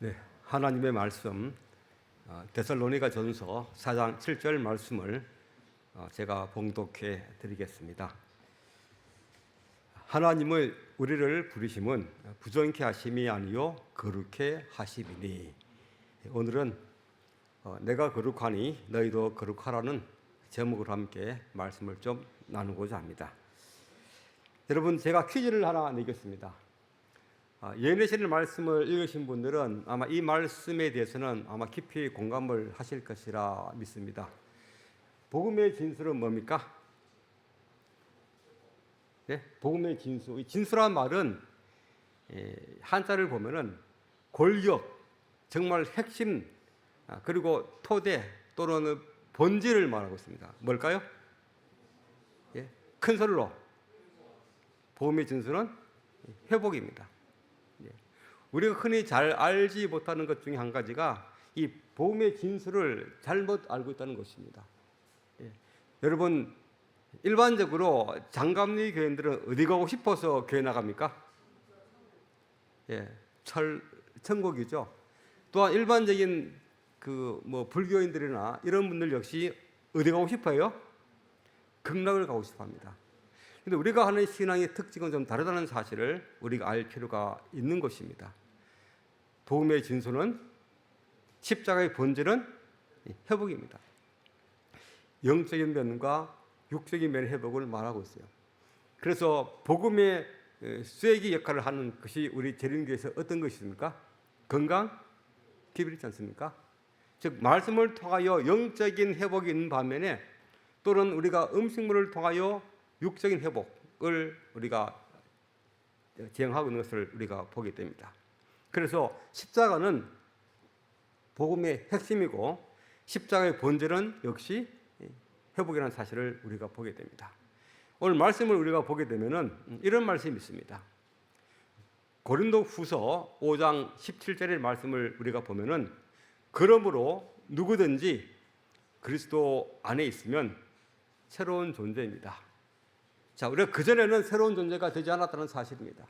네, 하나님의 말씀 데살로니가 전서 4장 7절 말씀을 제가 봉독해 드리겠습니다. 하나님의 우리를 부르심은 부정케 하심이 아니요 거룩해 하심이니. 오늘은 내가 거룩하니 너희도 거룩하라는 제목으로 함께 말씀을 좀 나누고자 합니다. 여러분, 제가 퀴즈를 하나 내겠습니다. 예내실 말씀을 읽으신 분들은 아마 이 말씀에 대해서는 아마 깊이 공감을 하실 것이라 믿습니다. 복음의 진수는 뭡니까? 네? 복음의 진수. 이 진수란 말은 한자를 보면은 골격, 정말 핵심, 그리고 토대 또는 본질을 말하고 있습니다. 뭘까요? 큰 소리로. 복음의 진수는 회복입니다. 우리가 흔히 잘 알지 못하는 것 중에 한 가지가 이 복음의 진수를 잘못 알고 있다는 것입니다. 여러분, 일반적으로 장감리 교인들은 어디 가고 싶어서 교회 나갑니까? 천국이죠. 또한 일반적인 불교인들이나 이런 분들 역시 어디 가고 싶어요? 극락을 가고 싶어합니다. 근데 우리가 하는 신앙의 특징은 좀 다르다는 사실을 우리가 알 필요가 있는 것입니다. 복음의 진수는 십자가의 본질은 회복입니다. 영적인 면과 육적인 면의 회복을 말하고 있어요. 그래서 복음의 쐐기 역할을 하는 것이 우리 재림교회에서 어떤 것입니까? 건강, 기별이 있지 않습니까? 즉 말씀을 통하여 영적인 회복이 있는 반면에 또는 우리가 음식물을 통하여 육적인 회복을 우리가 지향하고 있는 것을 우리가 보게 됩니다. 그래서 십자가는 복음의 핵심이고 십자가의 본질은 역시 회복이라는 사실을 우리가 보게 됩니다. 오늘 말씀을 우리가 보게 되면은 이런 말씀이 있습니다. 고린도후서 5장 17절의 말씀을 우리가 보면은 그러므로 누구든지 그리스도 안에 있으면 새로운 존재입니다. 자, 우리가 그전에는 새로운 존재가 되지 않았다는 사실입니다.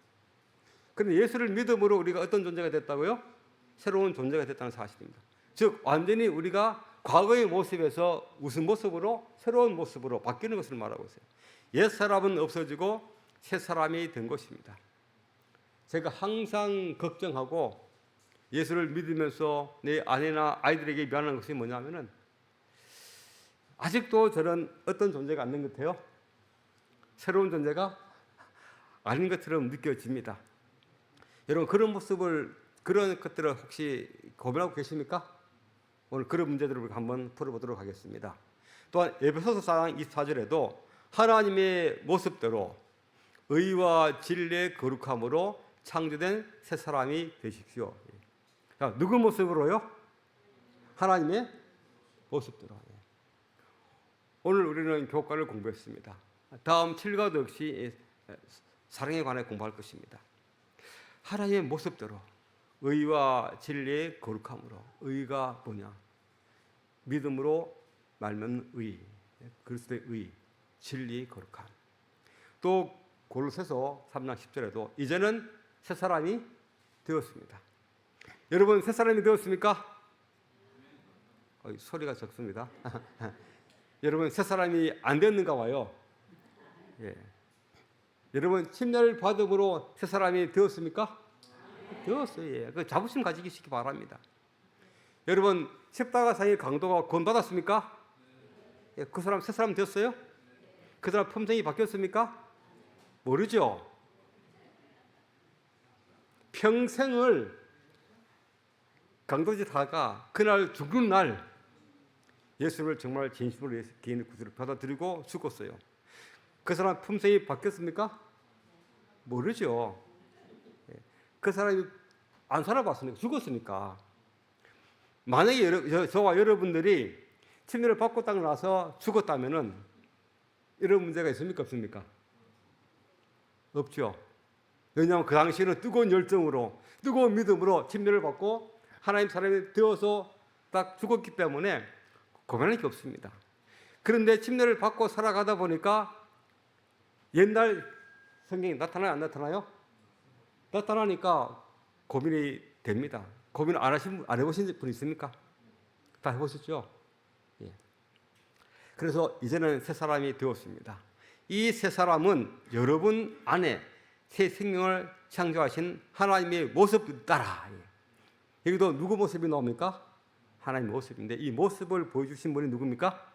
그런데 예수를 믿음으로 우리가 어떤 존재가 됐다고요? 새로운 존재가 됐다는 사실입니다. 즉 완전히 우리가 과거의 모습에서 무슨 모습으로? 새로운 모습으로 바뀌는 것을 말하고 있어요. 옛사람은 없어지고 새사람이 된 것입니다. 제가 항상 걱정하고 예수를 믿으면서 내 아내나 아이들에게 미안한 것이 뭐냐면은 아직도 저는 어떤 존재가 안 된 것 같아요? 새로운 존재가 아닌 것처럼 느껴집니다. 여러분, 그런 모습을, 그런 것들을 혹시 고민하고 계십니까? 오늘 그런 문제들을 우리가 한번 풀어보도록 하겠습니다. 또한 에베소서 4장 24절에도 하나님의 모습대로 의와 진리의 거룩함으로 창조된 새 사람이 되십시오. 자, 누구 모습으로요? 하나님의 모습대로. 오늘 우리는 교과를 공부했습니다. 다음 7과도 역시 사랑에 관해 공부할 것입니다. 하나님의 모습대로 의와 진리의 거룩함으로. 의가 뭐냐? 믿음으로 말면 의, 그리스도의 의, 진리의 거룩함. 또 골로새서 3장 10절에도 이제는 새 사람이 되었습니다. 여러분, 새 사람이 되었습니까? 소리가 적습니다. 여러분, 새 사람이 안 되었는가 봐요. 여러분, 침례를 받음으로 새 사람이 되었습니까? 되었어요. 그 자부심 가지시기 바랍니다. 여러분, 십자가상의 강도가 구원받았습니까? 그 사람 새 사람 되었어요? 그 사람 품성이 바뀌었습니까? 모르죠. 평생을 강도짓 하다가 그날 죽는 날 예수를 정말 진심으로 위해서 개인의 구주를 받아들이고 죽었어요. 그 사람 품성이 바뀌었습니까? 모르죠. 그 사람이 안 살아봤으니까, 죽었으니까. 만약에 저와 여러분들이 침례를 받고 딱 나서 죽었다면은 이런 문제가 있습니까? 없습니까? 없죠. 왜냐하면 그 당시에는 뜨거운 열정으로, 뜨거운 믿음으로 침례를 받고 하나님 사람이 되어서 딱 죽었기 때문에 고민할 게 없습니다. 그런데 침례를 받고 살아가다 보니까 옛날 성경이 나타나요, 안 나타나요? 나타나니까 고민이 됩니다. 고민 안 해보신 분 있습니까? 다 해보셨죠? 예. 그래서 이제는 새 사람이 되었습니다. 이 새 사람은 여러분 안에 새 생명을 창조하신 하나님의 모습을 따라. 예. 여기도 누구 모습이 나옵니까? 하나님의 모습인데 이 모습을 보여주신 분이 누굽니까?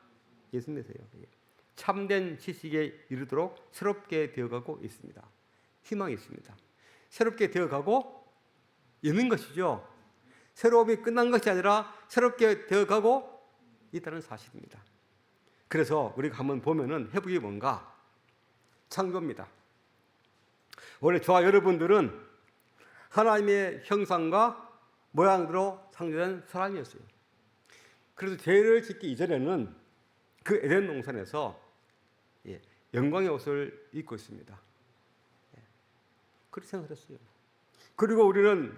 예수님이세요. 예. 참된 지식에 이르도록 새롭게 되어가고 있습니다. 희망이 있습니다. 새롭게 되어가고 있는 것이죠. 새로움이 끝난 것이 아니라 새롭게 되어가고 있다는 사실입니다. 그래서 우리가 한번 보면은 회복이 뭔가? 창조입니다. 원래 저와 여러분들은 하나님의 형상과 모양대로 창조된 사람이었어요. 그래서 죄를 짓기 이전에는 그 에덴 동산에서 영광의 옷을 입고 있습니다. 그렇게 생각했어요. 그리고 우리는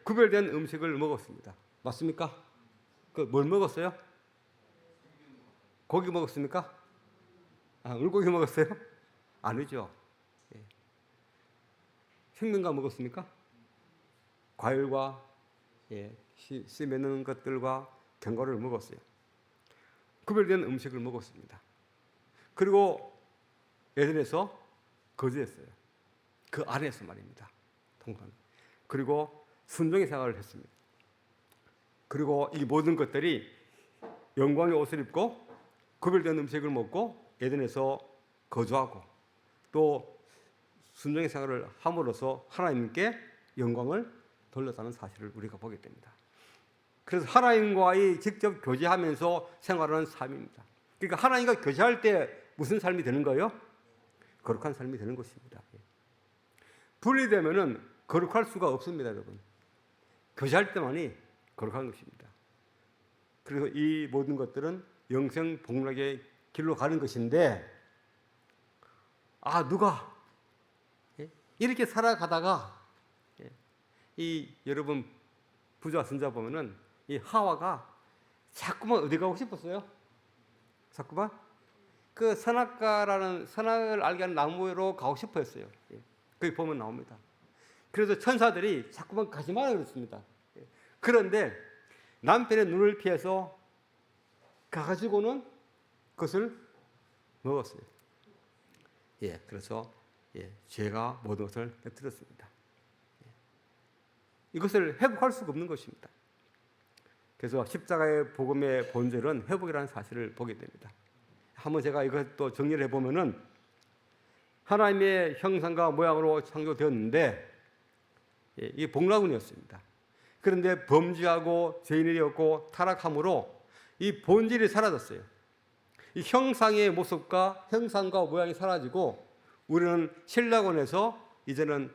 구별된 음식을 먹었습니다. 맞습니까? 뭘 먹었어요? 고기 먹었습니까? 물고기 먹었어요? 아니죠. 생명과 먹었습니까? 과일과 씨 맺는 것들과 견과류를 먹었어요. 구별된 음식을 먹었습니다. 그리고 에덴에서 거주했어요. 그 아래에서 말입니다. 동산. 그리고 순종의 생활을 했습니다. 그리고 이 모든 것들이 영광의 옷을 입고 구별된 음식을 먹고 에덴에서 거주하고 또 순종의 생활을 함으로써 하나님께 영광을 돌렸다는 사실을 우리가 보게 됩니다. 그래서 하나님과의 직접 교제하면서 생활하는 삶입니다. 그러니까 하나님과 교제할 때 무슨 삶이 되는 거예요? 거룩한 삶이 되는 것입니다. 분리되면은 거룩할 수가 없습니다, 여러분. 교제할 때만이 거룩한 것입니다. 그래서 이 모든 것들은 영생 복락의 길로 가는 것인데, 누가 이렇게 살아가다가 이 여러분 부자 선자 보면은 이 하와가 자꾸만 어디 가고 싶었어요? 자꾸만 그 선악과라는 선악을 알게 하는 나무로 가고 싶어했어요. 거기 보면 나옵니다. 그래서 천사들이 자꾸만 가지 마라 그랬습니다. 그런데 남편의 눈을 피해서 가가지고는 그것을 먹었어요. 그래서 죄가 모든 것을 깨뜨렸습니다. 이것을 회복할 수가 없는 것입니다. 그래서 십자가의 복음의 본질은 회복이라는 사실을 보게 됩니다. 한번 제가 이것도 정리를 해보면은 하나님의 형상과 모양으로 창조되었는데 이 복락운이었습니다. 그런데 범죄하고 죄인이 되었고 타락함으로 이 본질이 사라졌어요. 이 형상의 모습과 형상과 모양이 사라지고 우리는 신락원에서 이제는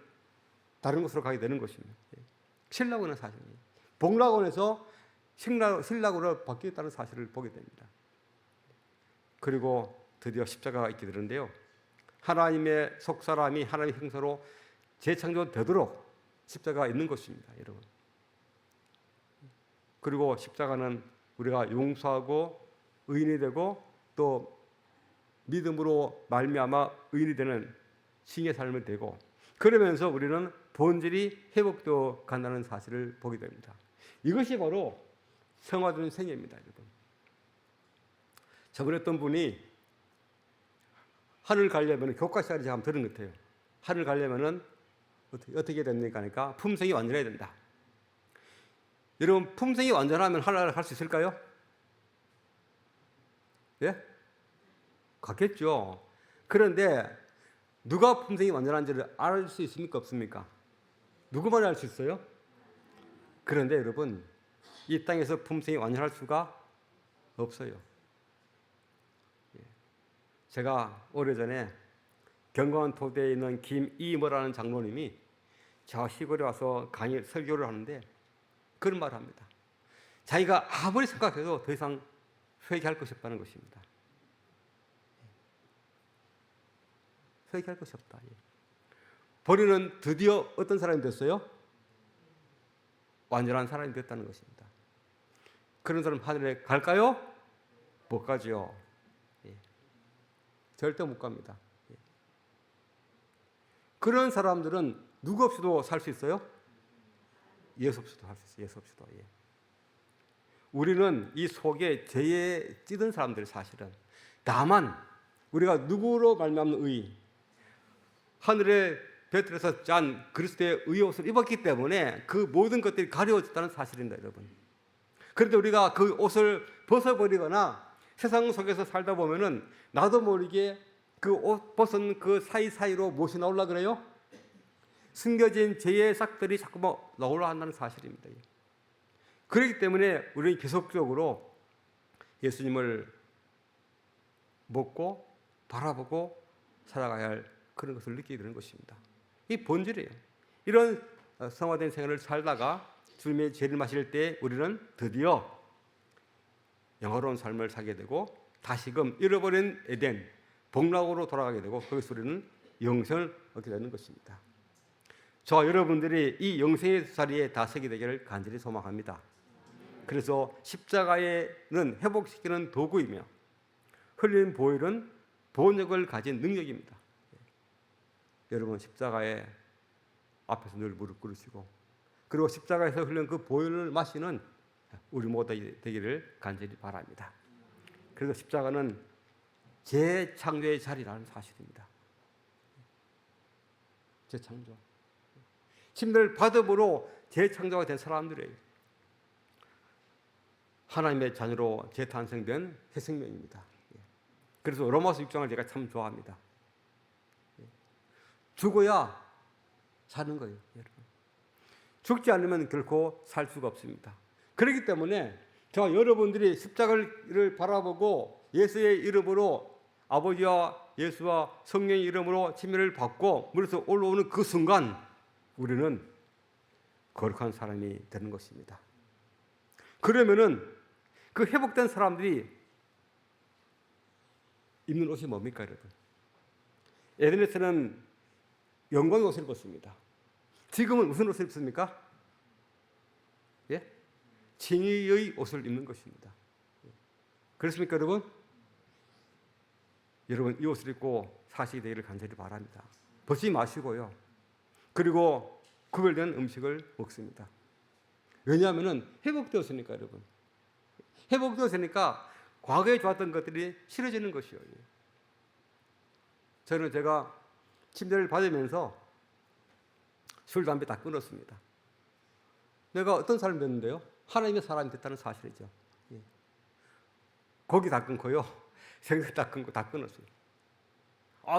다른 곳으로 가게 되는 것입니다. 신락원은 사실이에요. 복락원에서 신락으로 바뀌었다는 사실을 보게 됩니다. 그리고 드디어 십자가가 있게 되는데요. 하나님의 속사람이 하나님의 형상으로 재창조되도록 십자가가 있는 것입니다, 여러분. 그리고 십자가는 우리가 용서하고 의인이 되고 또 믿음으로 말미암아 의인이 되는 칭의 삶을 되고 그러면서 우리는 본질이 회복되어 간다는 사실을 보게 됩니다. 이것이 바로 성화된 생애입니다, 여러분. 저번에 어떤 분이 하늘 가려면 교과 시간에 제가 한번 들은 것 같아요. 하늘 가려면은 어떻게 됩니까? 그러니까 품성이 완전해야 된다. 여러분 품성이 완전하면 하늘을 갈 수 있을까요? 갔겠죠. 그런데 누가 품성이 완전한지를 알 수 있습니까? 없습니까? 누구만 알 수 있어요? 그런데 여러분 이 땅에서 품성이 완전할 수가 없어요. 제가 오래전에 경광 토대에 있는 김이모라는 장로님이 저 시골에 와서 설교를 하는데 그런 말을 합니다. 자기가 아무리 생각해도 더 이상 회개할 것이 없다는 것입니다. 회개할 것이 없다. 본인은 드디어 어떤 사람이 됐어요? 완전한 사람이 됐다는 것입니다. 그런 사람 하늘에 갈까요? 못 가죠. 절대 못 갑니다. 그런 사람들은 누구 없이도 살 수 있어요? 예수 없이도 할 수 있어요. 예수 없이도. 예. 우리는 이 속에 죄에 찌든 사람들 사실은 다만 우리가 누구로 말미암는 의, 하늘의 배틀에서 짠 그리스도의 의의 옷을 입었기 때문에 그 모든 것들이 가려졌다는 사실입니다, 여러분. 그런데 우리가 그 옷을 벗어버리거나 세상 속에서 살다 보면은 나도 모르게 그 옷 벗은 그 사이사이로 무엇이 나오려 그래요? 숨겨진 죄의 싹들이 자꾸 나오려 한다는 사실입니다. 그렇기 때문에 우리는 계속적으로 예수님을 먹고 바라보고 살아가야 할 그런 것을 느끼게 되는 것입니다. 이 본질이에요. 이런 성화된 생활을 살다가 주님의 죄를 마실 때 우리는 드디어 영화로운 삶을 살게 되고 다시금 잃어버린 에덴, 복락으로 돌아가게 되고 거기서 우리는 영생을 얻게 되는 것입니다. 저와 여러분들이 이 영생의 자리에 다 서게 되기를 간절히 소망합니다. 그래서 십자가에는 회복시키는 도구이며 흘린 보혈은 보력을 가진 능력입니다. 여러분 십자가에 앞에서 늘 무릎 꿇으시고 그리고 십자가에서 흘린 그 보혈을 마시는 우리 모두 되기를 간절히 바랍니다. 그래서 십자가는 재창조의 자리라는 사실입니다. 재창조. 침례를 받음으로 재창조가 된 사람들이에요. 하나님의 자녀로 재탄생된 새 생명입니다. 그래서 로마서 6장을 제가 참 좋아합니다. 죽어야 사는 거예요, 여러분. 죽지 않으면 결코 살 수가 없습니다. 그렇기 때문에 저와 여러분들이 십자가를 바라보고 예수의 이름으로 아버지와 예수와 성령의 이름으로 침례를 받고 물에서 올라오는 그 순간 우리는 거룩한 사람이 되는 것입니다. 그러면은 그 회복된 사람들이 입는 옷이 뭡니까, 여러분? 에덴에서는 영광의 옷을 입었습니다. 지금은 무슨 옷을 입습니까? 예? 칭의의 옷을 입는 것입니다. 그렇습니까, 여러분? 여러분 이 옷을 입고 사시게 되기를 간절히 바랍니다. 벗지 마시고요. 그리고 구별된 음식을 먹습니다. 왜냐하면 회복되었으니까, 여러분. 회복되었으니까 과거에 좋았던 것들이 싫어지는 것이에요. 저는 제가 침례를 받으면서 술, 담배 다 끊었습니다. 내가 어떤 사람이 됐는데요? 하나님의 사람이 됐다는 사실이죠. 고기 다 끊고요. 생선 다 끊고 다 끊었어요.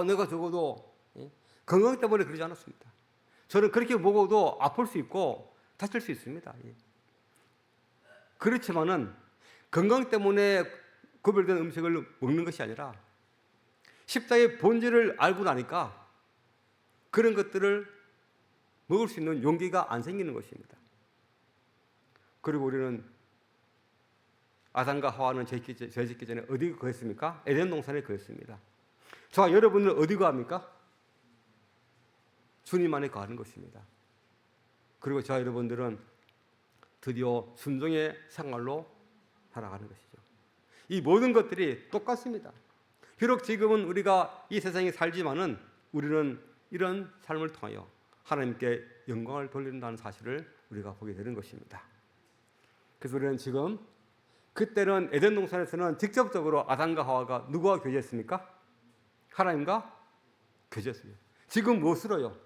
내가 적어도 건강 때문에 그러지 않았습니다. 저는 그렇게 먹어도 아플 수 있고 다칠 수 있습니다. 그렇지만은 건강 때문에 구별된 음식을 먹는 것이 아니라 십자가의 본질을 알고 나니까 그런 것들을 먹을 수 있는 용기가 안 생기는 것입니다. 그리고 우리는 아담과 하와는 죄 짓기 전에 어디 거했습니까? 에덴 동산에 거했습니다. 저와 여러분은 어디 거합니까? 주님 안에 거하는 것입니다. 그리고 저와 여러분들은 드디어 순종의 생활로 살아가는 것이죠. 이 모든 것들이 똑같습니다. 비록 지금은 우리가 이 세상에 살지만은 우리는 이런 삶을 통하여 하나님께 영광을 돌린다는 사실을 우리가 보게 되는 것입니다. 그래서 우리는 지금 그때는 에덴 동산에서는 직접적으로 아담과 하와가 누구와 교제했습니까? 하나님과 교제했습니다. 지금 무엇으로요?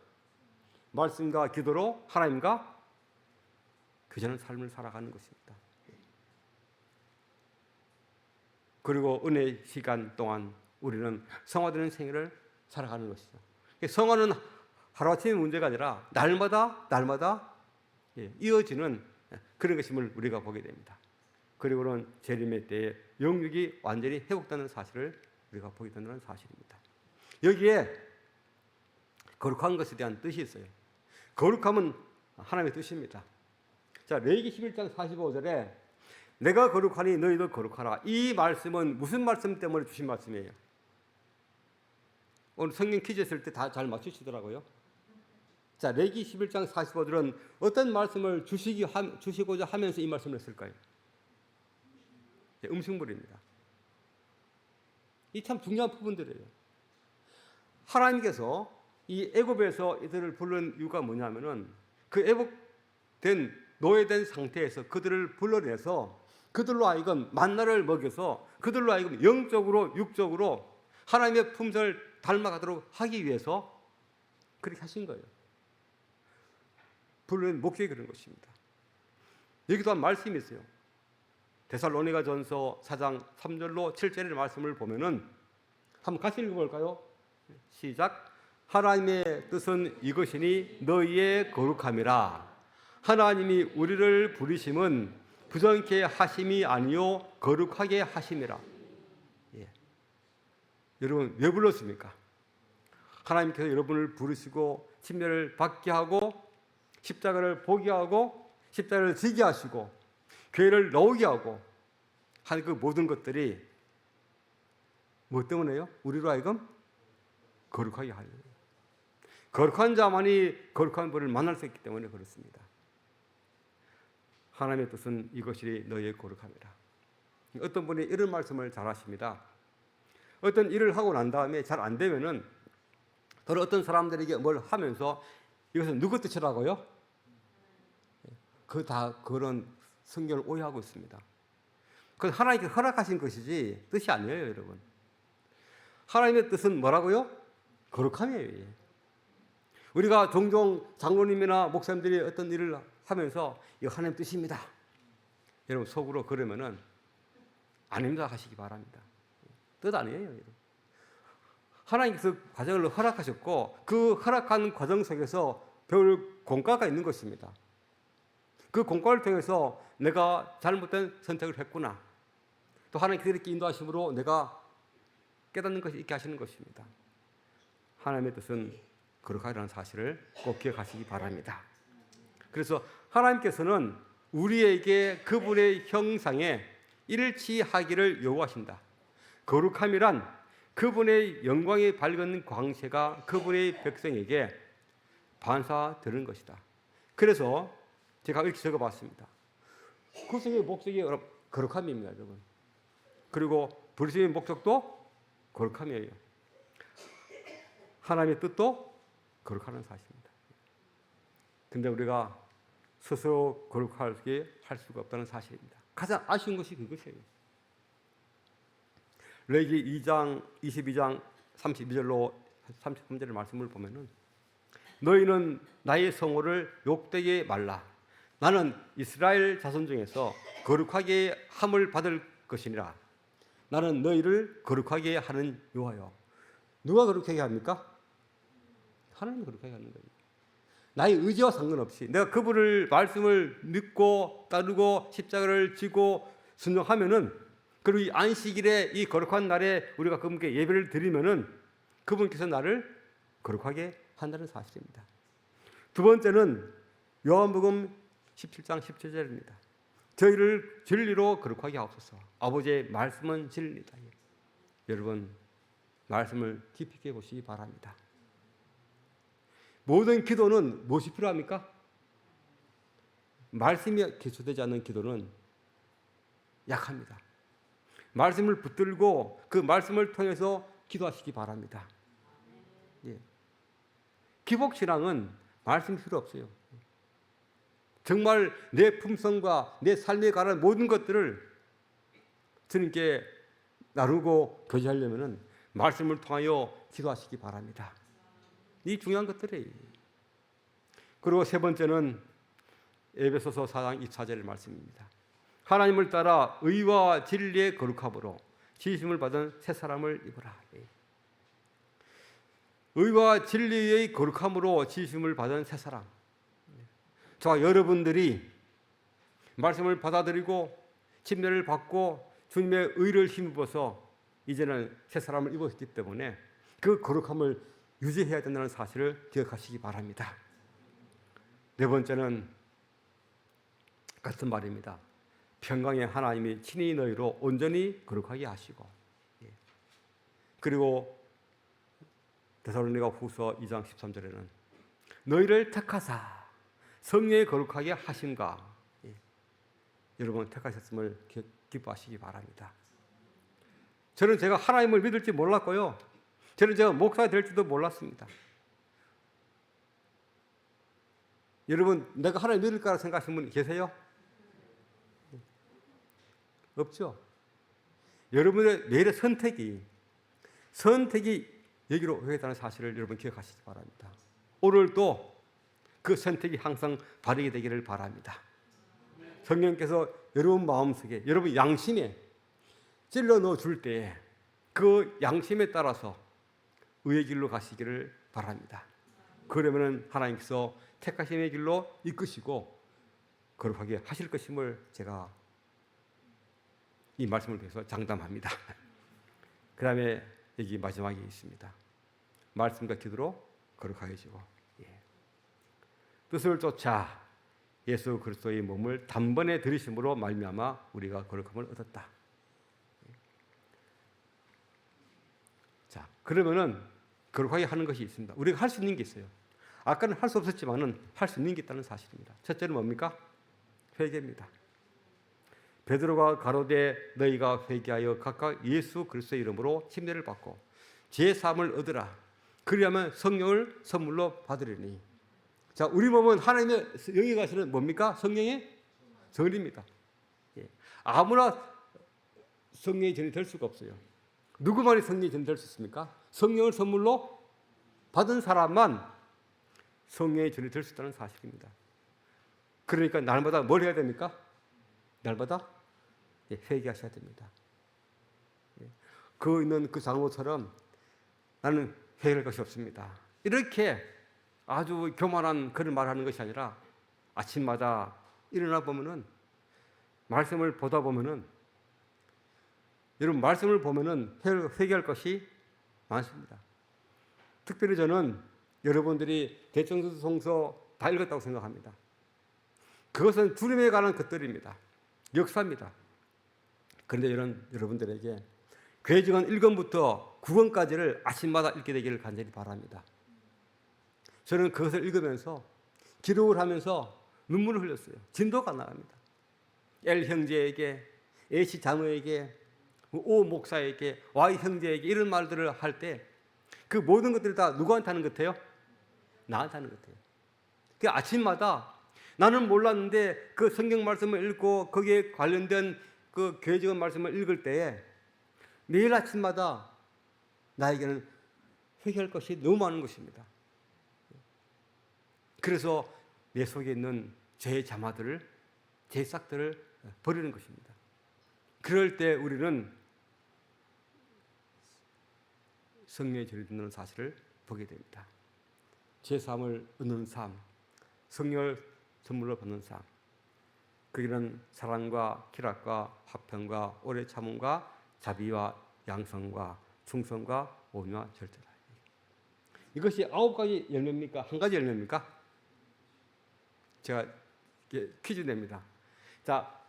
말씀과 기도로 하나님과 교제하는 삶을 살아가는 것입니다. 그리고 은혜의 시간 동안 우리는 성화되는 생애를 살아가는 것이죠. 성화는 하루아침의 문제가 아니라 날마다 이어지는 그런 것임을 우리가 보게 됩니다. 그리고는 재림의 때에 영육이 완전히 회복되는 사실을 우리가 보게 된다는 사실입니다. 여기에 거룩한 것에 대한 뜻이 있어요. 거룩함은 하나님의 뜻입니다. 자, 레위기 11장 45절에 내가 거룩하니 너희도 거룩하라. 이 말씀은 무슨 말씀 때문에 주신 말씀이에요? 오늘 성경 퀴즈 했을 때 다 잘 맞추시더라고요. 자, 레위기 11장 45절은 어떤 말씀을 주시고자 하면서 이 말씀을 했을까요? 음식물입니다. 이 참 중요한 부분들이에요. 하나님께서 이 애굽에서 이들을 부른 이유가 뭐냐면은 그 애국된 노예된 상태에서 그들을 불러내서 그들로 하여금 만나를 먹여서 그들로 하여금 영적으로 육적으로 하나님의 품성을 닮아가도록 하기 위해서 그렇게 하신 거예요. 불러낸 목적이 그런 것입니다. 여기 또한 말씀이 있어요. 데살로니가전서 4장 3절로 7절의 말씀을 보면은 한번 같이 읽어볼까요? 시작. 하나님의 뜻은 이것이니 너희의 거룩함이라. 하나님이 우리를 부르심은 부정케 하심이 아니요 거룩하게 하심이라. 예. 여러분 왜 불렀습니까? 하나님께서 여러분을 부르시고 침례를 받게 하고 십자가를 보게 하고 십자가를 지게 하시고 교회를 나오게 하고 한 그 모든 것들이 뭐 때문에요? 우리로 하여금 거룩하게 하려. 거룩한 자만이 거룩한 분을 만날 수 있기 때문에 그렇습니다. 하나님의 뜻은 이것이 너희의 거룩함이라. 어떤 분이 이런 말씀을 잘 하십니다. 어떤 일을 하고 난 다음에 잘 안 되면은 더러 어떤 사람들에게 뭘 하면서 이것은 누구 뜻이라고요? 그런 성경을 오해하고 있습니다. 그건 하나님께 허락하신 것이지 뜻이 아니에요, 여러분. 하나님의 뜻은 뭐라고요? 거룩함이에요. 우리가 종종 장로님이나 목사님들이 어떤 일을 하면서 이거 하나님 뜻입니다. 여러분 속으로 그러면은 아닙니다 하시기 바랍니다. 뜻 아니에요, 여러분. 하나님께서 과정을 허락하셨고 그 허락한 과정 속에서 배울 공과가 있는 것입니다. 그 공과를 통해서 내가 잘못된 선택을 했구나. 또 하나님께서 이렇게 인도하심으로 내가 깨닫는 것이 있게 하시는 것입니다. 하나님의 뜻은 거룩하다는 사실을 꼭 기억하시기 바랍니다. 그래서 하나님께서는 우리에게 그분의 형상에 일치하기를 요구하신다. 거룩함이란 그분의 영광이 밝은 광채가 그분의 백성에게 반사되는 것이다. 그래서 제가 이렇게 적어봤습니다. 구속의 목적이 거룩함입니다, 여러분. 그리고 부르심의 목적도 거룩함이에요. 하나님의 뜻도 거룩하는 사실입니다. 근데 우리가 스스로 거룩하게 할 수가 없다는 사실입니다. 가장 아쉬운 것이 그것이에요. 레위기 2장 22장 32절로 33절의 말씀을 보면은 너희는 나의 성호를 욕되게 말라. 나는 이스라엘 자손 중에서 거룩하게 함을 받을 것이니라. 나는 너희를 거룩하게 하는 여호와요. 누가 거룩하게 합니까? 하나님이 거룩하게 하는 거예요. 나의 의지와 상관없이 내가 그분을 말씀을 믿고 따르고 십자가를 지고 순종하면은 그리고 이 안식일에 이 거룩한 날에 우리가 그분께 예배를 드리면은 그분께서 나를 거룩하게 한다는 사실입니다. 두 번째는 요한복음 17장 17절입니다. 저희를 진리로 거룩하게 하옵소서. 아버지의 말씀은 진리다. 여러분 말씀을 깊이 있게 보시기 바랍니다. 모든 기도는 무엇이 필요합니까? 말씀이 기초되지 않는 기도는 약합니다. 말씀을 붙들고 그 말씀을 통해서 기도하시기 바랍니다. 예. 기복신앙은 말씀 필요 없어요. 정말 내 품성과 내 삶에 관한 모든 것들을 주님께 나누고 교제하려면 말씀을 통하여 기도하시기 바랍니다. 이 중요한 것들이에요. 그리고 세 번째는 에베소서 4장 24절의 말씀입니다. 하나님을 따라 의와 진리의 거룩함으로 지으심을 받은 새 사람을 입으라. 의와 진리의 거룩함으로 지으심을 받은 새 사람. 저와 여러분들이 말씀을 받아들이고 침례를 받고 주님의 의를 힘입어서 이제는 새 사람을 입었기 때문에 그 거룩함을 유지해야 된다는 사실을 기억하시기 바랍니다. 네 번째는 같은 말입니다. 평강의 하나님이 친히 너희로 온전히 거룩하게 하시고, 그리고 데살로니가 후서 2장 13절에는 너희를 택하사 성령에 거룩하게 하신가. 여러분 택하셨음을 기뻐하시기 바랍니다. 저는 제가 하나님을 믿을지 몰랐고요. 저는 제가 목사가 될지도 몰랐습니다. 여러분, 내가 하나님 믿을 거라 생각하시는 분 계세요? 없죠. 여러분의 매일의 선택이 여기로 오겠다는 사실을 여러분 기억하시기 바랍니다. 오늘도 그 선택이 항상 바르게 되기를 바랍니다. 성령께서 여러분 마음속에, 여러분 양심에 찔러 넣어 줄 때에 그 양심에 따라서 의의 길로 가시기를 바랍니다. 그러면 하나님께서 택하심의 길로 이끄시고 거룩하게 하실 것임을 제가 이 말씀을 통해서 장담합니다. 그 다음에 여기 마지막에 있습니다. 말씀과 기도로 거룩하여지고, 뜻을 쫓아 예수 그리스도의 몸을 단번에 들이심으로 말미암아 우리가 거룩함을 얻었다. 자, 그러면은 거룩하게 하는 것이 있습니다. 우리가 할 수 있는 게 있어요. 아까는 할 수 없었지만은 할 수 있는 게 있다는 사실입니다. 첫째는 뭡니까? 회개입니다. 베드로가 가로되 너희가 회개하여 각각 예수 그리스도의 이름으로 침례를 받고 제 사함을 얻으라. 그리하면 성령을 선물로 받으리니. 자, 우리 몸은 하나님의 영이 가시는 뭡니까? 성령의 전입니다. 아무나 성령의 전이 될 수가 없어요. 누구만이 성령의 전이 될 수 있습니까? 성령을 선물로 받은 사람만 성령의 전이 될 수 있다는 사실입니다. 그러니까 날마다 뭘 해야 됩니까? 날마다 회개하셔야 됩니다. 그 있는 그 장로처럼 나는 회개할 것이 없습니다. 이렇게 아주 교만한 그런 말하는 것이 아니라 아침마다 일어나 보면은 말씀을 보다 보면은 여러분 말씀을 보면은 회개할 것이 많습니다. 특별히 저는 여러분들이 대청성서 다 읽었다고 생각합니다. 그것은 주님에 관한 것들입니다. 역사입니다. 그런데 여러분들에게 괴증은 1권부터 9권까지를 아침마다 읽게 되기를 간절히 바랍니다. 저는 그것을 읽으면서 기록을 하면서 눈물을 흘렸어요. 진도가 나갑니다. 엘 형제에게, H 장로에게, O 목사에게, Y 형제에게 이런 말들을 할 때 그 모든 것들이 다 누구한테 하는 것 같아요? 나한테 하는 것 같아요. 그 아침마다 나는 몰랐는데 그 성경 말씀을 읽고 거기에 관련된 그 교회적인 말씀을 읽을 때에 매일 아침마다 나에게는 회개할 것이 너무 많은 것입니다. 그래서 내 속에 있는 죄의 자마들을, 죄의 싹들을 버리는 것입니다. 그럴 때 우리는 성령의 죄를 듣는 사실을 보게 됩니다. 죄 사함을 얻는 삶, 성령을 선물로 받는 삶, 거기는 사랑과 희락과 화평과 오래 참음과 자비와 양성과 충성과 온유와 절제다. 이것이 9가지 열매입니까? 한 가지 열매입니까? 제가 퀴즈 냅니다. 자,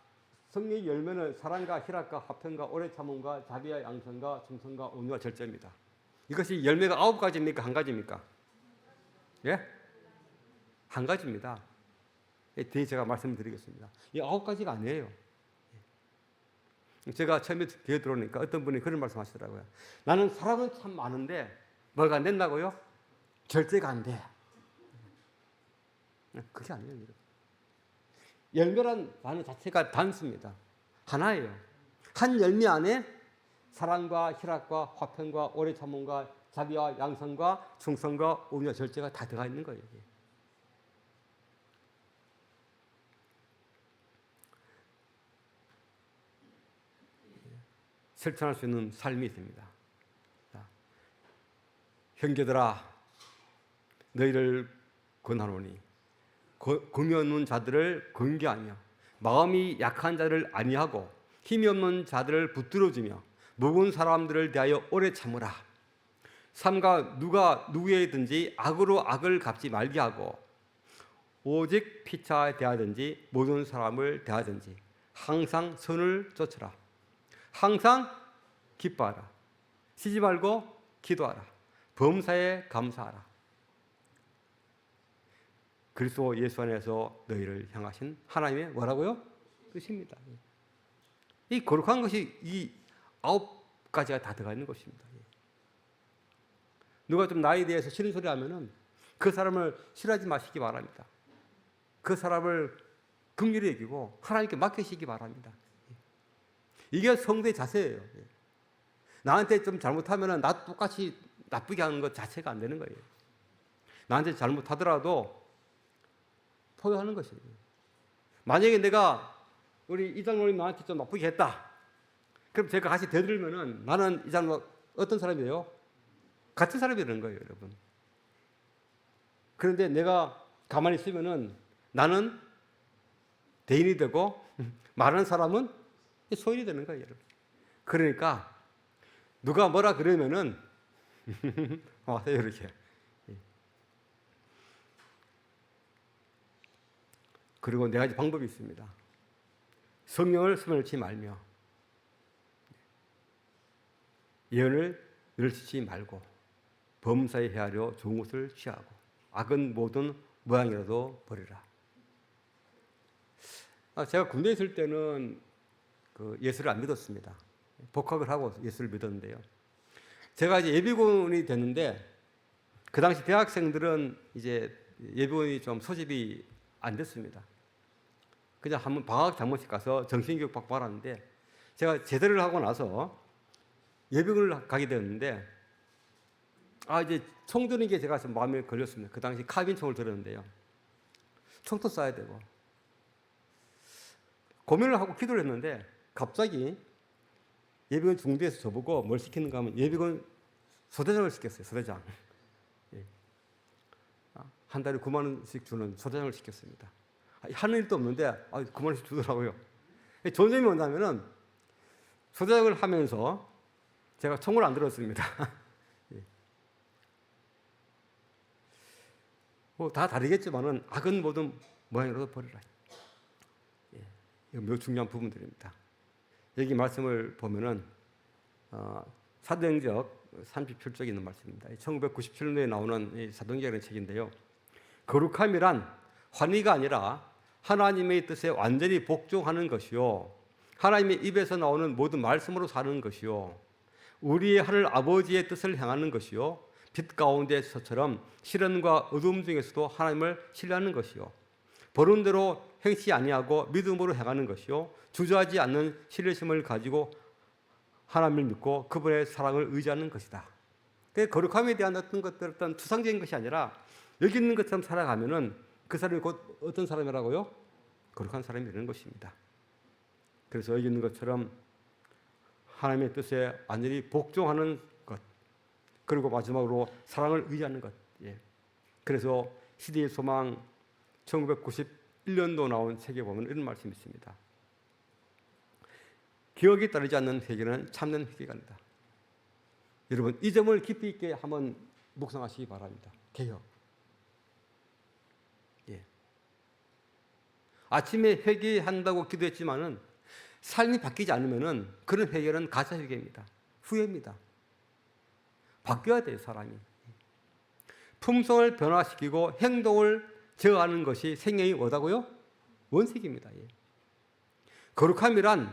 성령의 열매는 사랑과 희락과 화평과 오래 참음과 자비와 양성과 충성과 온유와 절제입니다. 이것이 열매가 9가지입니까? 한 가지입니까? 예? 한 가지입니다. 뒤에 제가 말씀드리겠습니다. 이 9가지가 아니에요. 제가 처음에 교회 들어오니까 어떤 분이 그런 말씀 하시더라고요. 나는 사랑은 참 많은데 뭐가 안 된다고요? 절제가 안 돼. 그게 아니에요. 열매란 단어 자체가 단수입니다. 하나예요. 한 열매 안에 사랑과 희락과 화평과 오래 참음과 자비와 양성과 충성과 온유와 절제가 다 들어가 있는 거예요. 실천할 수 있는 삶이 있습니다. 형제들아, 너희를 권하노니 금이 없는 자들을 권계하며 마음이 약한 자를 안위하고 힘이 없는 자들을 붙들어주며 무거운 사람들을 대하여 오래 참으라. 삼가 누가 누구에든지 악으로 악을 갚지 말게 하고 오직 피차에 대하든지 모든 사람을 대하든지 항상 선을 쫓으라. 항상 기뻐하라. 쉬지 말고 기도하라. 범사에 감사하라. 그리스도 예수 안에서 너희를 향하신 하나님의 뭐라고요? 뜻입니다. 이 거룩한 것이 이 9가지가 다 들어가 있는 것입니다. 누가 좀 나에 대해서 싫은 소리 하면은 그 사람을 싫어하지 마시기 바랍니다. 그 사람을 긍휼히 여기고 하나님께 맡기시기 바랍니다. 이게 성도의 자세예요. 나한테 좀 잘못하면 나 똑같이 나쁘게 하는 것 자체가 안 되는 거예요. 나한테 잘못하더라도 포기하는 것이에요. 만약에 내가 우리 이장로님 나한테 좀 나쁘게 했다. 그럼 제가 같이 되들으면은 나는 이장로 어떤 사람이에요? 같은 사람이 되는 거예요, 여러분. 그런데 내가 가만히 있으면은 나는 대인이 되고 말하는 사람은 소인이 되는 거예요, 여러분. 그러니까 누가 뭐라 그러면은 와세요, 이렇게. 그리고 네 가지 방법이 있습니다. 성령을 스며넣지 말며, 예언을 늘치지 말고, 범사에 헤아려 좋은 것을 취하고, 악은 모든 모양이라도 버리라. 제가 군대에 있을 때는 그 예수를 안 믿었습니다. 복학을 하고 예수를 믿었는데요. 제가 이제 예비군이 됐는데, 그 당시 대학생들은 이제 예비군이 좀 소집이 안 됐습니다. 그냥 한번 방학 장모식 가서 정신교육 받고 받았는데, 제가 제대를 하고 나서 예비군을 가게 되었는데, 이제 총 드는 게 제가 좀 마음에 걸렸습니다. 그 당시 카빈 총을 들었는데요. 총도 쏴야 되고. 고민을 하고 기도를 했는데, 갑자기 예비군 중대에서 저보고 뭘 시키는가 하면 예비군 소대장을 시켰어요. 소대장. 한 달에 9만 원씩 주는 소대장을 시켰습니다. 하는 일도 없는데 9만 원씩 주더라고요. 좋은 점이 뭐냐면은 소대장을 하면서 제가 총을 안 들었습니다. 뭐 다 다르겠지만은 악은 모든 모양으로 버리라. 이거 매우 중요한 부분들입니다. 여기 말씀을 보면은 사도행적 37쪽에 있는 말씀입니다. 1997년도에 나오는 이 사도행적이라는 책인데요. 거룩함이란 환희가 아니라 하나님의 뜻에 완전히 복종하는 것이요, 하나님의 입에서 나오는 모든 말씀으로 사는 것이요, 우리의 하늘 아버지의 뜻을 행하는 것이요, 빛 가운데서처럼 시련과 어두움 중에서도 하나님을 신뢰하는 것이요, 보는 대로 행치 아니하고 믿음으로 행하는 것이요, 주저하지 않는 신뢰심을 가지고 하나님을 믿고 그분의 사랑을 의지하는 것이다. 거룩함에 대한 어떤 것들, 어떤 추상적인 것이 아니라 여기 있는 것처럼 살아가면은 그 사람이 곧 어떤 사람이라고요? 거룩한 사람이 되는 것입니다. 그래서 여기 있는 것처럼 하나님의 뜻에 완전히 복종하는 것, 그리고 마지막으로 사랑을 의지하는 것. 그래서 시대의 소망 1991년도 나온 책에 보면 이런 말씀이 있습니다. 기억이 따르지 않는 회개는 참된 회개가 아니다. 여러분, 이 점을 깊이 있게 한번 묵상하시기 바랍니다. 개혁. 아침에 회개한다고 기도했지만은 삶이 바뀌지 않으면은 그런 회개는 가짜 회개입니다. 후회입니다. 바뀌어야 돼요, 사람이. 품성을 변화시키고 행동을 제어하는 것이 생명이 뭐다고요? 원칙입니다. 거룩함이란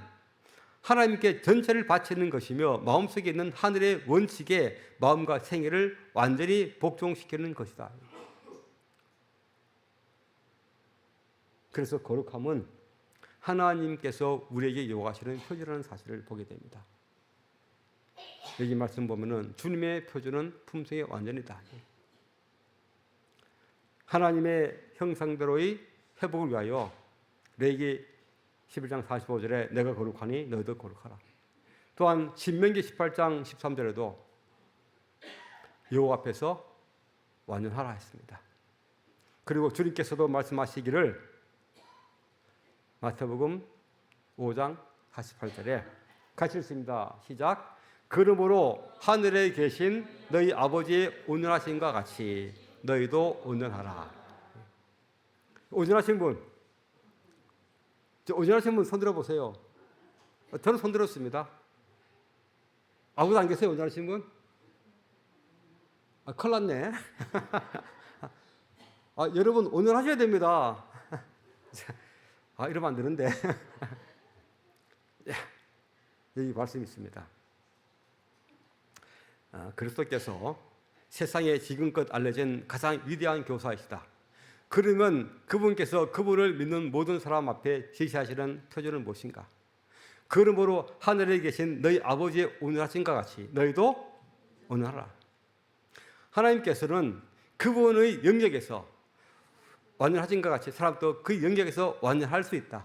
하나님께 전체를 바치는 것이며 마음속에 있는 하늘의 원칙에 마음과 생애를 완전히 복종시키는 것이다. 그래서 거룩함은 하나님께서 우리에게 요구하시는 표준이라는 사실을 보게 됩니다. 여기 말씀 보면은 주님의 표준은 품성의 완전이다. 하나님의 형상대로의 회복을 위하여 레위기 11장 45절에 내가 거룩하니 너희도 거룩하라. 또한 신명기 18장 13절에도 여호와 앞에서 완전하라 했습니다. 그리고 주님께서도 말씀하시기를 마태복음 5장 48절에 같이 읽습니다. 시작. 그러므로 하늘에 계신 너희 아버지의 온전하심과 같이 너희도 온전하라. 온전하신 분, 온전하신 분 손 들어보세요. 저는 손 들었습니다. 아무도 안 계세요? 온전하신 분? 큰일 났네. 여러분 온전하셔야 됩니다. 이러면 안 되는데. 여기 말씀이 있습니다. 그리스도께서 세상에 지금껏 알려진 가장 위대한 교사이시다. 그러면 그분께서 그분을 믿는 모든 사람 앞에 제시하시는 표준은 무엇인가? 그러므로 하늘에 계신 너희 아버지의 온유하심과 같이 너희도 온유하라. 하나님께서는 그분의 영역에서 완전하신과 같이 사람도 그 영역에서 완전할 수 있다.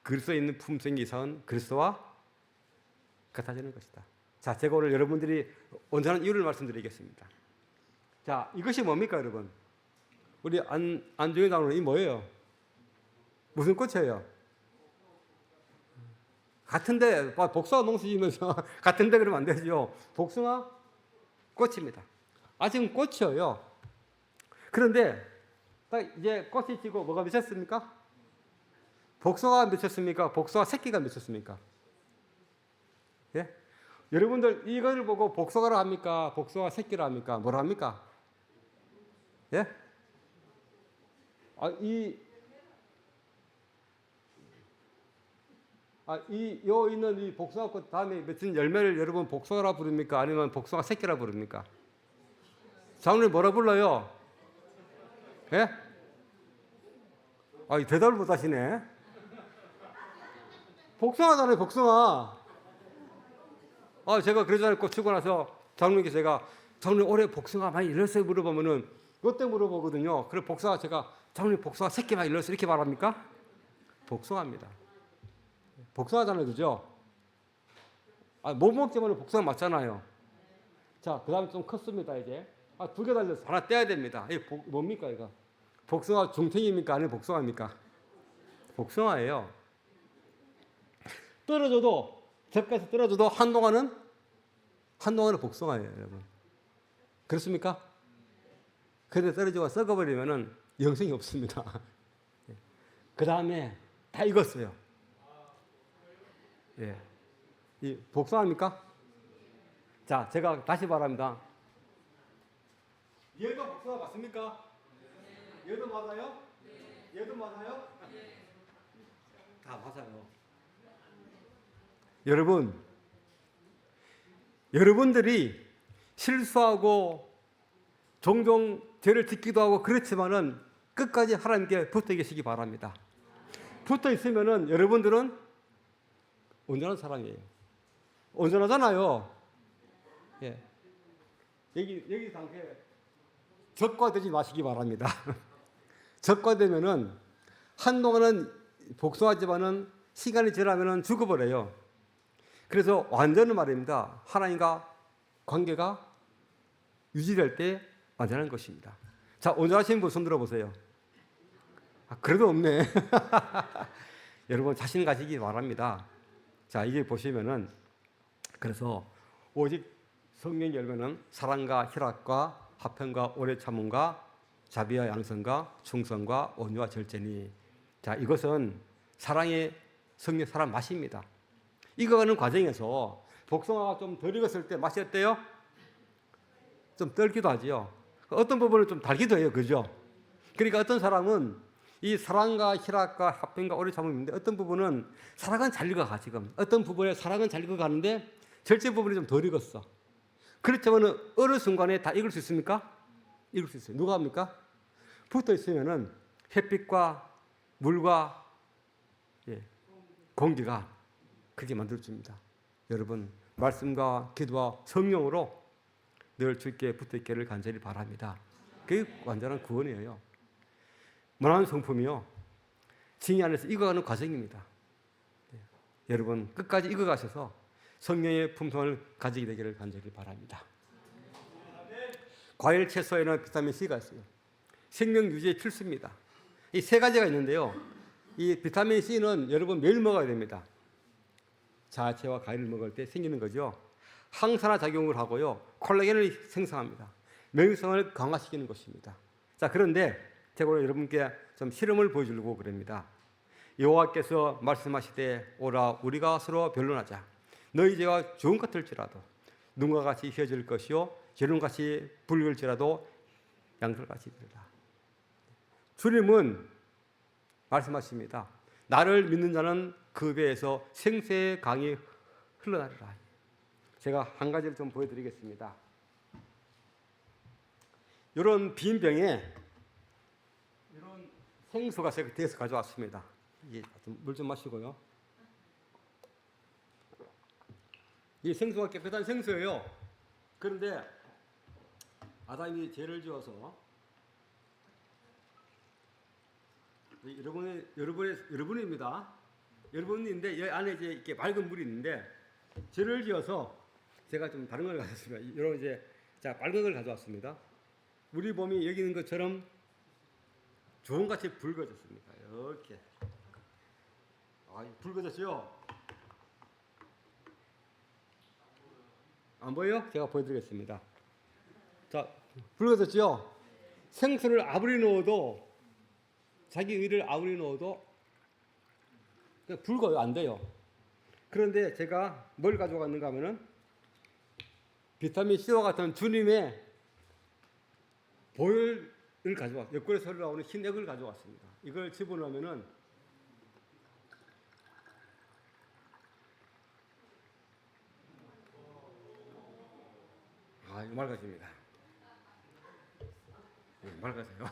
그리스도에 있는 품성의 이상은 그리스도와 같아지는 것이다. 자, 제가 오늘 여러분들이 온전한 이유를 말씀드리겠습니다. 자, 이것이 뭡니까, 여러분? 우리 안중현 장로님 이 뭐예요? 무슨 꽃이에요? 같은데 복숭아 농사지면서 같은데 그러면 안 되죠. 복숭아 꽃입니다. 아직은 꽃이에요. 그런데 딱 이제 꽃이 지고 뭐가 맺혔습니까? 복숭아가 맺혔습니까? 복숭아 새끼가 맺혔습니까? 예? 여러분들 이걸 보고 복숭아를 합니까? 복숭아 새끼를 합니까? 뭐라 합니까? 예? 요 있는 이 복숭아꽃 다음에 맺힌 열매를 여러분 복숭아라 부릅니까? 아니면 복숭아 새끼라 부릅니까? 장로님 뭐라 불러요? 예? 대답을 못 하시네. 복숭아잖아요, 복숭아. 제가 그러잖아요. 꽃 치고 나서 장로님께 제가 장로님 올해 복숭아 많이 일렀어요 물어보면은 그때 물어보거든요. 그래 복숭아 제가 장로님 복숭아 새끼 많이 일렀어요 이렇게 말합니까? 복숭아입니다. 복숭아잖아요, 그죠? 못 먹지만 복숭아 맞잖아요. 자, 그 다음에 좀 컸습니다, 이제. 두 개 달렸어. 하나 떼야 됩니다. 이게 뭡니까, 이거? 복숭아 중탱입니까? 아니면 복숭아입니까? 복숭아예요. 떨어져도, 젓가에서 떨어져도 한동안은 복숭아예요, 여러분. 그렇습니까? 그런데 떨어지고 썩어버리면은 영생이 없습니다. 그 다음에 다 익었어요. 예. 이 복숭아입니까? 자, 제가 다시 말합니다. 얘도 복숭아 맞습니까? 얘도 맞아요? 얘도 맞아요? 다 맞아요. 여러분들이 실수하고 종종 죄를 짓기도 하고 그렇지만은 끝까지 하나님께 붙어 계시기 바랍니다. 붙어 있으면은 여러분들은 온전한 사람이에요. 온전하잖아요. 예. 여기 상태 적과되지 마시기 바랍니다. 적과되면은 한동안은 복숭아지만은 시간이 지나면은 죽어버려요. 그래서 완전은 말입니다. 하나님과 관계가 유지될 때 완전한 것입니다. 자, 온전하신 분 손 들어보세요. 그래도 없네. 여러분 자신 가지기 바랍니다. 자, 이게 보시면은 그래서 오직 성령 열매는 사랑과 희락과 화평과 오래 참음과 자비와 양선과 충성과 온유와 절제니. 자, 이것은 사랑의 성령 사람 맛입니다. 익어가는 과정에서 복숭아가 좀 덜 익었을 때 맛이 어때요? 좀 떨기도 하지요. 어떤 부분은 좀 달기도 해요, 그죠? 그러니까 어떤 사람은 이 사랑과 희락과 화평과 오래 참음인데 어떤 부분은 사랑은 잘 익어가 지금. 어떤 부분에 사랑은 잘 익어가는데 절제 부분이 좀 덜 익었어. 그렇지만 어느 순간에 다 익을 수 있습니까? 익을 수 있어요. 누가 합니까? 붙어 있으면은 햇빛과 물과 공기가 그렇게 만들어줍니다. 여러분 말씀과 기도와 성령으로 늘 주께 붙어 있기를 간절히 바랍니다. 그게 완전한 구원이에요. 무난한 성품이요. 징이 안에서 익어가는 과정입니다. 여러분 끝까지 익어가셔서 성령의 품성을 가지게 되기를 간절히 바랍니다. 과일 채소에는 비타민 C가 있어요. 생명 유지에 필수입니다. 이 세 가지가 있는데요. 이 비타민 C는 여러분 매일 먹어야 됩니다. 자채와 과일을 먹을 때 생기는 거죠. 항산화 작용을 하고요. 콜라겐을 생성합니다.免疫성을 강화시키는 것입니다. 자, 그런데 제가 오늘 여러분께 좀 실험을 보여주려고 그럽니다. 여호와께서 말씀하시되 오라 우리가 서로 변론하자. 너희 죄가 좋은 것 같을지라도 눈과 같이 휘어질 것이요 기름같이 붉을지라도 양털같이 되리라. 주님은 말씀하십니다. 나를 믿는 자는 그 배에서 생수의 강이 흘러나리라. 제가 한 가지를 좀 보여드리겠습니다. 이런 빈 병에 이런 생수가 제가 대서 가져왔습니다. 물 좀 마시고요. 이 생수가 깨끗한 생수예요. 그런데 아담이 죄를 지어서 여러분입니다. 여러분인데 이 안에 이제 이렇게 맑은 물이 있는데 죄를 지어서 제가 좀 다른 걸 가져왔습니다. 이런 이제 자 맑은 걸 가져왔습니다. 우리 몸이 여기 있는 것처럼 주홍같이 붉어졌습니다. 이렇게 붉어졌죠? 안 보여요? 제가 보여드리겠습니다. 자, 붉어졌죠? 생수를 아무리 넣어도 자기 의를 아무리 넣어도 붉어요. 안 돼요. 그런데 제가 뭘 가져갔는가 하면은 비타민 C와 같은 주님의 보혈을 가져왔어요. 옆구리에서 흘러나오는 흰액을 가져왔습니다. 이걸 집어넣으면은 이거 맑아집니다. 네, 맑아져요.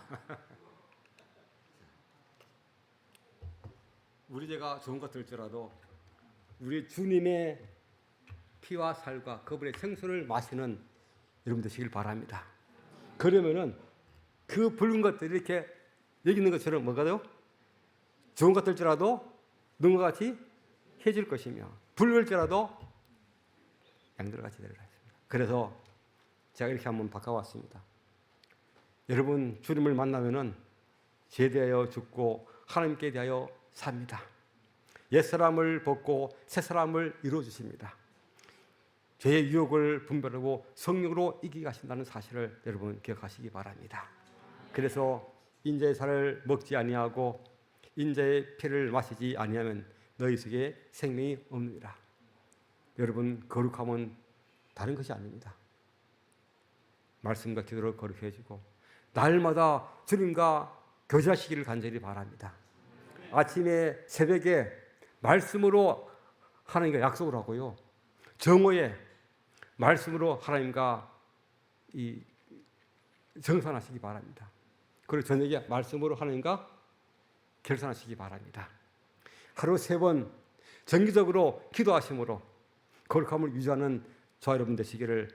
우리 죄가 좋은 것 들지라도 우리 주님의 피와 살과 그분의 생수를 마시는 여러분 되시길 바랍니다. 그러면은 그 붉은 것들이 이렇게 여기 있는 것처럼 뭐가 돼요? 좋은 것들지라도 눈과 같이 해질 것이며 붉을지라도 양들같이 되리라 했습니다. 그래서 제가 이렇게 한번 바꿔왔습니다. 여러분 주님을 만나면은 죄에 대하여 죽고 하나님께 대하여 삽니다. 옛사람을 벗고 새사람을 이루어주십니다. 죄의 유혹을 분별하고 성령으로 이기게 하신다는 사실을 여러분 기억하시기 바랍니다. 그래서 인자의 살을 먹지 아니하고 인자의 피를 마시지 아니하면 너희 속에 생명이 없느니라. 여러분 거룩함은 다른 것이 아닙니다. 말씀과 기도로 거룩해지고 날마다 주님과 교제하시기를 간절히 바랍니다. 아침에 새벽에 말씀으로 하나님과 약속을 하고요. 정오에 말씀으로 하나님과 이 정산하시기 바랍니다. 그리고 저녁에 말씀으로 하나님과 결산하시기 바랍니다. 하루 3번 정기적으로 기도하심으로 거룩함을 유지하는 저와 여러분 되시기를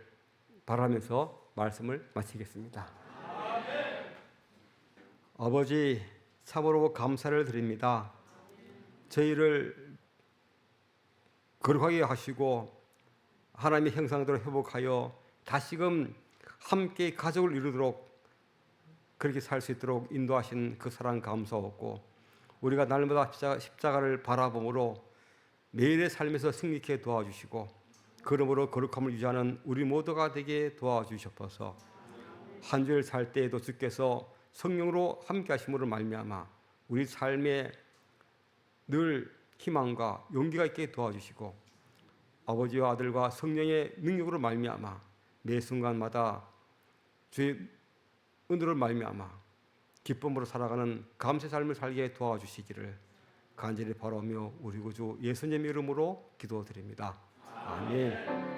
바라면서 말씀을 마치겠습니다. 아버지 참으로 감사를 드립니다. 저희를 거룩하게 하시고 하나님의 형상대로 회복하여 다시금 함께 가족을 이루도록 그렇게 살 수 있도록 인도하신 그 사랑 감사하고 우리가 날마다 십자가를 바라봄으로 매일의 삶에서 승리케 도와주시고 그러므로 거룩함을 유지하는 우리 모두가 되게 도와주셔서 한 주일 살 때에도 주께서 성령으로 함께 하심으로 말미암아 우리 삶에 늘 희망과 용기가 있게 도와주시고 아버지와 아들과 성령의 능력으로 말미암아 매 순간마다 주의 은혜로 말미암아 기쁨으로 살아가는 감사의 삶을 살게 도와주시기를 간절히 바라며 우리 구주 예수님의 이름으로 기도드립니다. 아멘.